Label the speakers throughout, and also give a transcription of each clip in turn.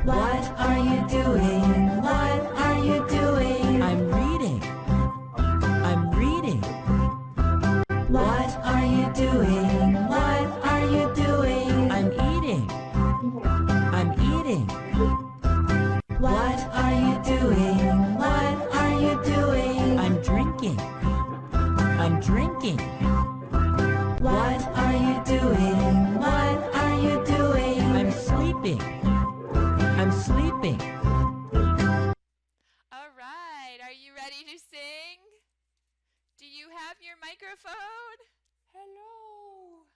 Speaker 1: What are you doing? What are you doing?
Speaker 2: I'm reading. I'm reading.
Speaker 1: What are you doing? What are you doing?
Speaker 2: I'm eating. I'm eating.
Speaker 1: What are you doing? What are you doing?
Speaker 2: I'm drinking. I'm drinking.
Speaker 1: What are you doing? What are you doing?
Speaker 2: I'm sleeping. I'm sleeping.
Speaker 3: All right, are you ready to sing? Do you have your microphone? Hello.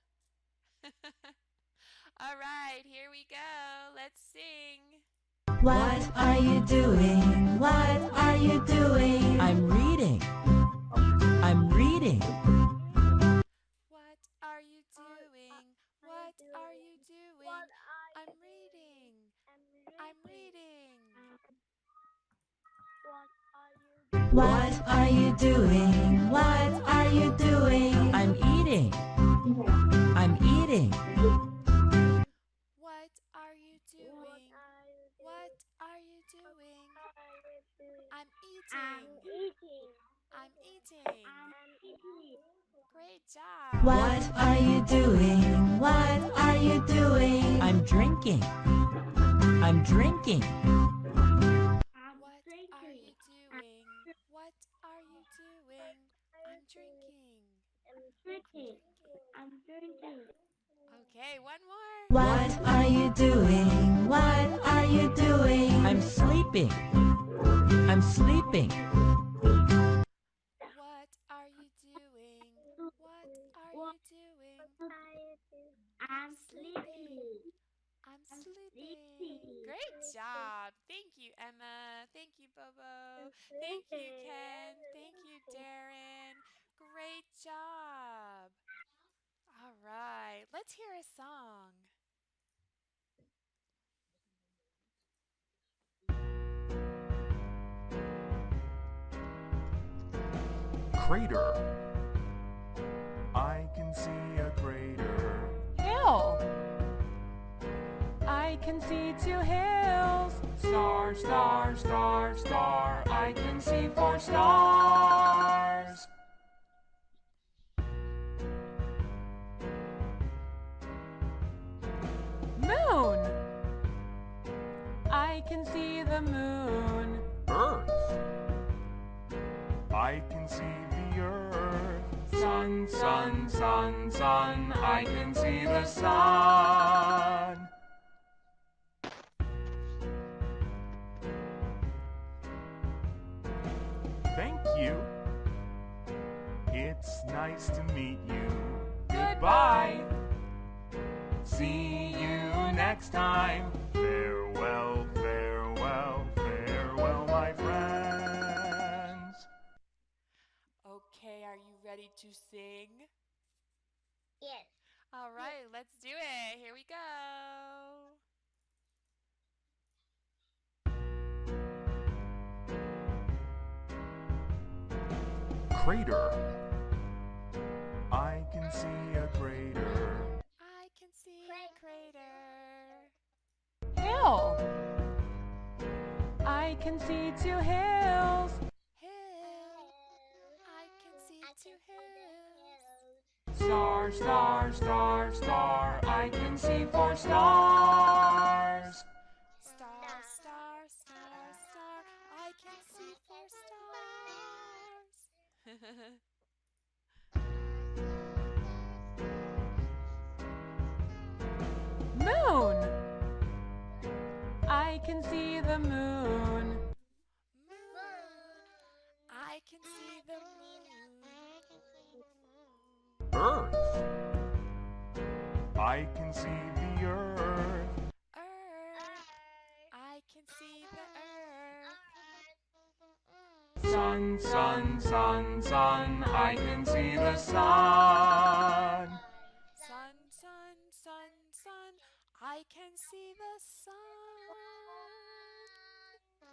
Speaker 3: All right, here we go. Let's sing.
Speaker 1: What are you doing? What are you doing?
Speaker 2: I'm reading. I'm reading.
Speaker 3: What are you doing? What are you doing? I'm reading. I'm reading.
Speaker 1: What are you doing? What are you doing?
Speaker 2: I'm eating. I'm eating.
Speaker 3: What are you doing? What are you doing? I'm eating. I'm eating. Great job.
Speaker 1: What are you doing? What are you doing?
Speaker 2: I'm drinking. I'm drinking.
Speaker 3: What are you doing? What are you doing? I'm drinking. Okay, one more.
Speaker 1: What are you doing? What are you doing?
Speaker 2: I'm sleeping. I'm sleeping.
Speaker 3: What are you doing? What are you doing? I'm sleeping. I'm sleeping. Great job. Thank you, Emma. Thank you, Bobo. Thank you, Ken. Thank you, Darren. Great job. All right, let's hear a song.
Speaker 4: Crater. I can see a crater.
Speaker 5: Hill. I can see 2 hills.
Speaker 4: Star, star, star, star. I can see 4 stars.
Speaker 5: Moon. I can see the moon.
Speaker 4: Earth. I can see the earth. Sun, sun, sun, sun. I can see the sun. Thank you. It's nice to meet you. Goodbye. See you next time. Farewell, farewell, farewell, my friends.
Speaker 3: Okay, are you ready to sing?
Speaker 6: Yes.
Speaker 3: All right, let's do it. Here we go.
Speaker 4: Crater. I can see a crater.
Speaker 3: I can see a crater.
Speaker 5: Hill. I can see 2 hills.
Speaker 3: Hill. I can see 2 hills.
Speaker 4: Star, star, star, star. I can see 4 stars.
Speaker 3: Star, star, star, star. I can see 4 stars.
Speaker 5: Moon. I can see the moon.
Speaker 3: Moon. I can see the moon.
Speaker 4: Earth. I can see the earth.
Speaker 3: Earth. I can see the earth.
Speaker 4: Sun, sun, sun, sun. I can see the sun.
Speaker 3: Sun, sun, sun, sun. I can see the sun.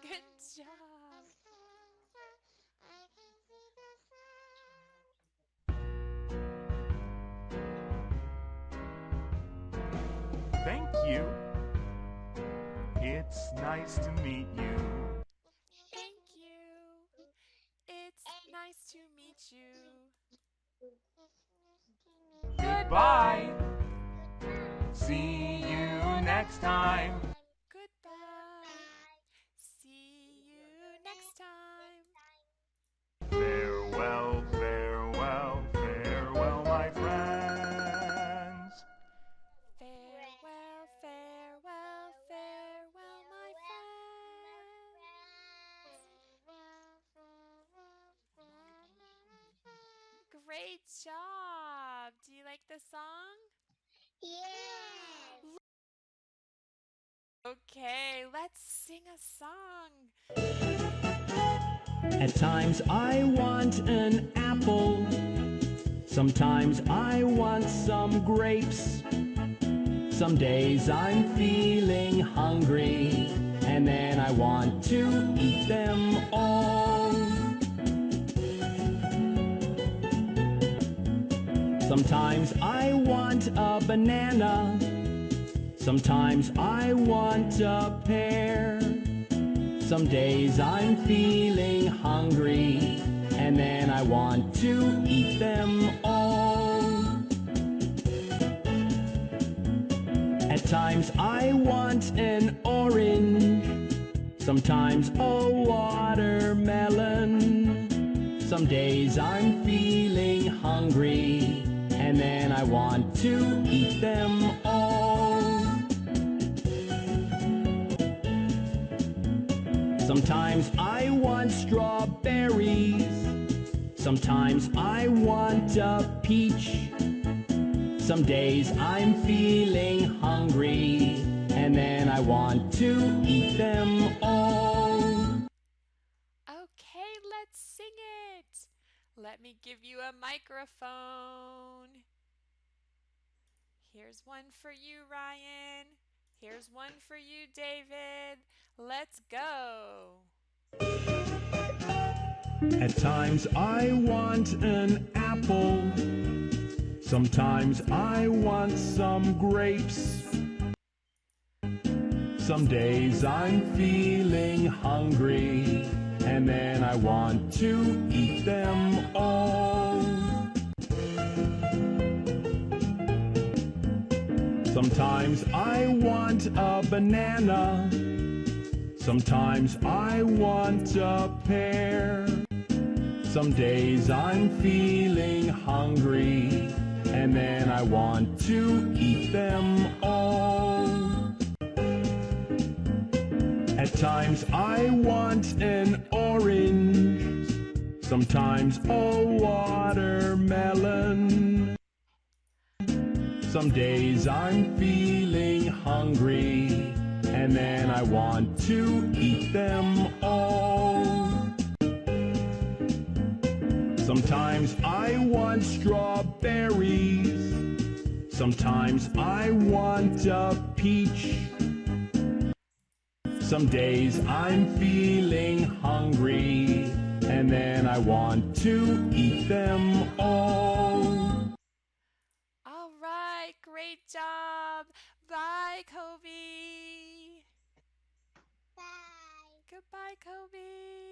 Speaker 3: Good job.
Speaker 4: Thank you. It's nice to meet you.
Speaker 3: Thank you. It's nice to meet you.
Speaker 4: Goodbye. See you next time.
Speaker 3: Goodbye. See you next time.
Speaker 4: Farewell, farewell, farewell, my friends.
Speaker 3: Farewell, farewell, farewell, my friends. Great job. Do you like the song?
Speaker 6: Yes.
Speaker 3: Okay, let's sing a song.
Speaker 2: At times I want an apple. Sometimes I want some grapes. Some days I'm feeling hungry, and then I want to eat them all. Sometimes I want a banana. Sometimes I want a pear. Some days I'm feeling hungry, and then I want to eat them all. At times I want an orange, sometimes a watermelon. Some days I'm feeling hungry, and then I want to eat them all. Sometimes I want strawberries. Sometimes I want a peach. Some days I'm feeling hungry, and then I want to eat them all.
Speaker 3: Okay, let's sing it. Let me give you a microphone. Here's one for you, Ryan. Here's one for you, David. Let's go.
Speaker 2: At times I want an apple. Sometimes I want some grapes. Some days I'm feeling hungry, and then I want to eat them all. Sometimes I want a banana. Sometimes I want a pear. Some days I'm feeling hungry, and then I want to eat them all. At times I want an orange, sometimes a watermelon. Some days I'm feeling hungry, and then I want to eat them all. Sometimes I want strawberries. Sometimes I want a peach. Some days I'm feeling hungry, and then I want to eat them all.
Speaker 3: All right, great job. Bye, Kobe.
Speaker 6: Bye.
Speaker 3: Goodbye, Kobe.